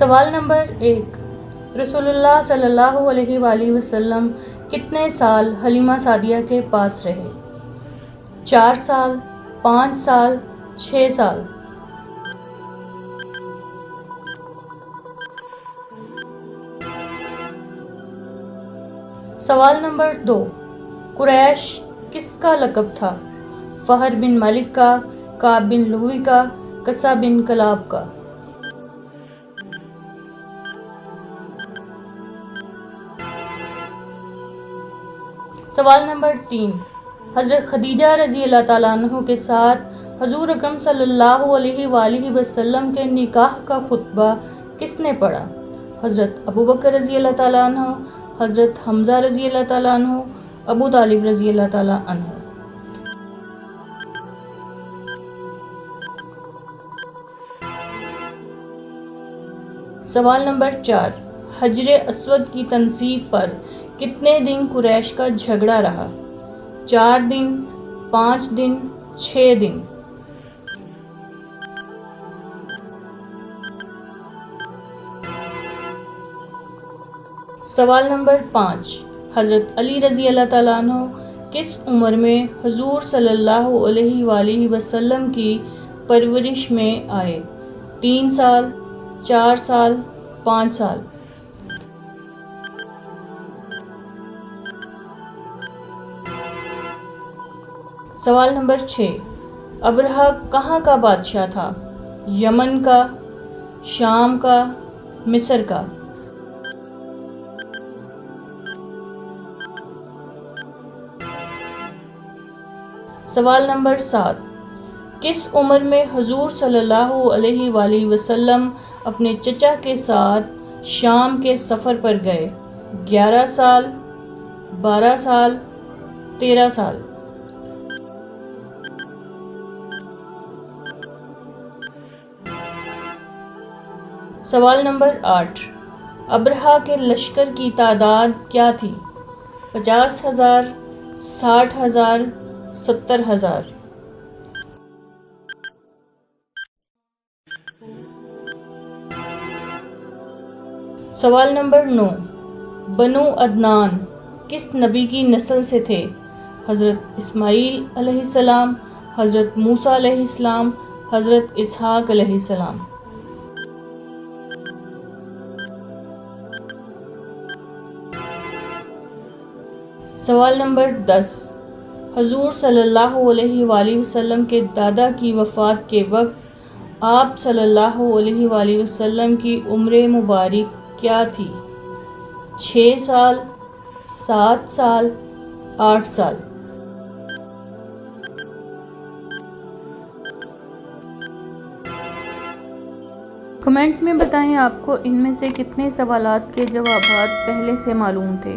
سوال نمبر 1، رسول اللہ صلی اللہ علیہ وآلہ وسلم کتنے سال حلیمہ سعدیہ کے پاس رہے؟ 4 سال، 5 سال، 6 سال؟ سوال نمبر 2، قریش کس کا لقب تھا؟ فہر بن مالک کا، کعب بن لؤی کا، قصہ بن کلاب کا؟ سوال نمبر 3، حضرت خدیجہ رضی اللہ تعالیٰ عنہ کے ساتھ حضور اکرم صلی اللہ علیہ وآلہ وسلم کے نکاح کا خطبہ کس نے پڑھا؟ حضرت ابوبکر رضی اللہ تعالیٰ عنہ، حضرت حمزہ رضی اللہ تعالیٰ عنہ، ابو طالب رضی اللہ تعالیٰ عنہ؟ سوال نمبر 4، حجر اسود کی تنصیب پر کتنے دن قریش کا جھگڑا رہا؟ 4 دن، 5 دن، 6 دن؟ سوال نمبر 5، حضرت علی رضی اللہ تعالیٰ عنہ کس عمر میں حضور صلی اللہ علیہ وآلہ وسلم کی پرورش میں آئے؟ 3 سال، 4 سال، 5 سال؟ سوال نمبر 6، ابرہہ کہاں کا بادشاہ تھا؟ یمن کا، شام کا، مصر کا؟ سوال نمبر 7، کس عمر میں حضور صلی اللہ علیہ وآلہ وسلم اپنے چچا کے ساتھ شام کے سفر پر گئے؟ 11 سال، 12 سال، 13 سال؟ سوال نمبر 8، ابرہہ کے لشکر کی تعداد کیا تھی؟ 50,000، 60,000، 70,000؟ سوال نمبر 9، بنو عدنان کس نبی کی نسل سے تھے؟ حضرت اسماعیل علیہ السلام، حضرت موسیٰ علیہ السلام، حضرت اسحاق علیہ السلام؟ سوال نمبر 10، حضور صلی اللہ علیہ وآلہ وسلم کے دادا کی وفات کے وقت آپ صلی اللہ علیہ وآلہ وسلم کی عمر مبارک کیا تھی؟ 6 سال، 7 سال، 8 سال؟ کمنٹ میں بتائیں آپ کو ان میں سے کتنے سوالات کے جوابات پہلے سے معلوم تھے۔